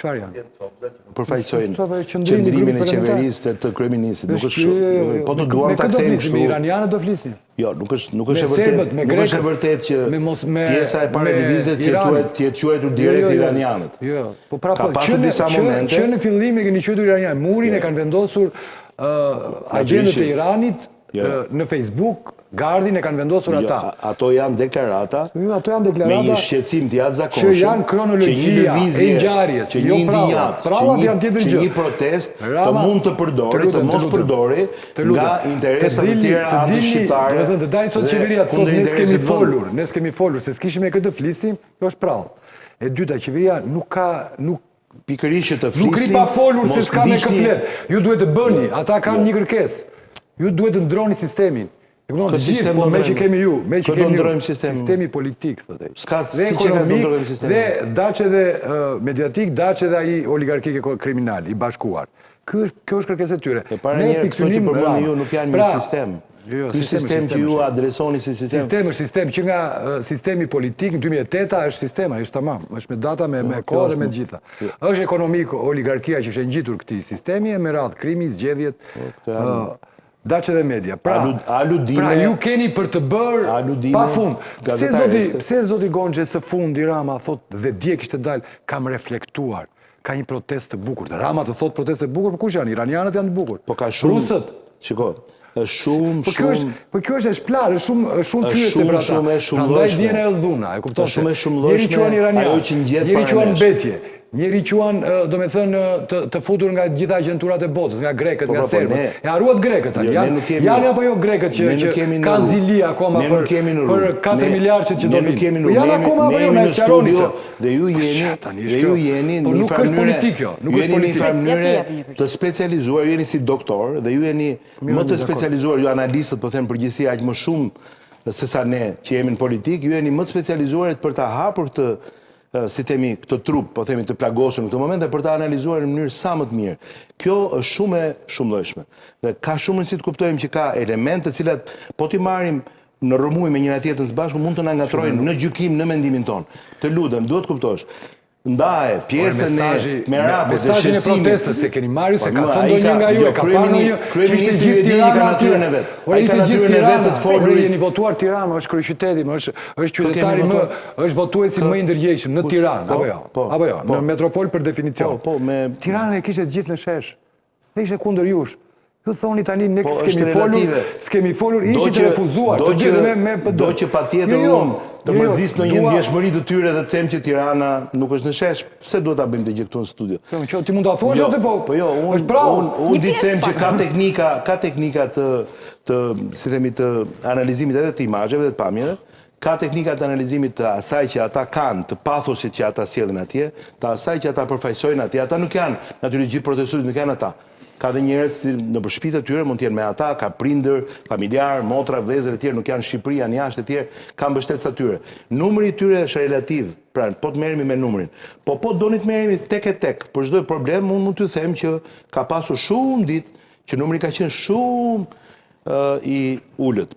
Çfarë janë? Përfaqësojnë qëndrimin e qeverisë të kryeministit. Nuk është po të duam ta kthejmë kështu. Me iranianët do flisni. Jo, nuk është e vërtet që pjesa e parë e lëvizjes të jetë quajtur direkt iranianët. Jo, po pra ka pasur disa momente që në fillim e keni quajtur iranianë. Murin e kanë vendosur agjentët e Iranit në Facebook. Gardin e kanë vendosur ata. Ato janë deklarata. Ato janë deklarata. Me një shqetësim të jashtëzakonshëm. Që janë kronologjia e ngjarjes, që një ndinjat, që një protest të mund të përdori, të mos përdori nga interesat e tjera antishqiptare. Do të thënë të dalin sot qeveria të thotë ne s'kemi folur, se s'kishim me këtë flisnim, kjo është prallë. E dyta, qeveria nuk ka pikërisht që të flisnim. Nuk ri pa folur se s'ka me këflet. Ju duhet të bëni, ata kanë një kërkesë. Ju duhet të ndroni sistemin. Po me që kemi ju, sistemi politik, dhe ekonomik, dhe daqe dhe mediatik, daqe dhe i oligarkike kriminal, i bashkuar. Kjo është kërkesë e tyre. E para njerë, këto që përbëni ju nuk janë një sistem. Ky sistem që ju adresoni si sistem. Sistem është sistem, që nga sistemi politik, në 2008 është sistema, është tamam, është me data, me kohë dhe me gjitha. është ekonomik, oligarkia që është ngjitur këtij sistemi, e me radhë krimi, zgjedhjet, daqe dhe media. Pra ju keni për të bërë pa fund. Pse zoti Gonxhe së fundi Rama thot dhe dje kishte dalë, kam reflektuar, ka një protest të bukur. Rama të thot protest të bukur, po kush janë? Iranianët janë të bukur. Po ka shumë. Rusët. Shiko, shumë. Po kjo është e shplarë, shumë fyese për ata. Prandaj vjen e dhuna, e kupton? Shumë e shumëllojshme. Njëri quan iranian, njëri quan mbetje. Njëri quan, do me thënë, të futur nga gjitha agenturat e botës, nga grekët, nga serbët. E haruat grekët, janë apo jo grekët që kanë zili akoma për 4 miliardë që do vinë. Janë akoma apo jo në esqaronit. Dhe ju jeni nuk është politik jo. Ju jeni një farë mënyre të specializuar, ju jeni si doktor, dhe ju jeni më të specializuar, ju analistët, po them përgjithësi aq më shumë se sa ne që jemi në politik, ju jeni më të specializuar për ta hapur këtë sistemi, këtë trup, po themi të plagosur në këtë moment, dhe për ta analizuar në mënyrë sa më të mirë. Kjo është shumë e shumëllojshme. Dhe ka shumë rëndësi të kuptojmë që ka elemente të cilat, po t'i marrim në rrëmuj me njëra tjetrën së bashku, mund të na ngatrojnë në gjykim, në mendimin tonë. Të lutem, duhet kuptosh. Ndaje, pjesën e merakut dhe shqetësimit. Mesazhin e protestës se keni marrë, se ka thënë një nga ju, ka parë një, që ishte gjithë Tirana ka natyrën e vet. Ai ka natyrën e vet të folur. Jeni votuar Tiranë, është kryeqyteti, është qytetari më, është votuesi më i ndërgjegjshëm në Tiranë, apo jo? Apo jo, në metropol për definicion. Tiranën e kishte gjithë në shesh. Dhe ishte kundër jush. Ju thoni tani ne s'kemi folur, ishit të refuzuar. Do që patjetër unë të mërzis në një ndjeshmëri të tyre dhe të them që Tirana nuk është në shesh, pse duhet ta bëjmë të gjë këtu në studio? Ti mund ta thuash atë po? Po jo, unë di them që ka teknika të analizimit edhe të imazheve dhe të pamjeve, ka teknika të analizimit të asaj që ata kanë, të pathosit që ata sjellin atje, të asaj që ata përfaqësojnë atje. Ata nuk janë, natyrisht gjithë protestuesit nuk janë ata. Ka dhe njerëz në shtëpitë e tyre mund të jenë me ata, ka prindër, familjar, motra, vëllezër e tjerë, nuk janë në Shqipëri, janë jashtë e tjerë, kanë mbështetës atyre. Numri i tyre është relativ, pra po të merremi me numrin. Po doni të merremi tek e tek, për çdo problem unë mund t'ju them që ka pasur shumë ditë që numri ka qenë shumë i ulët.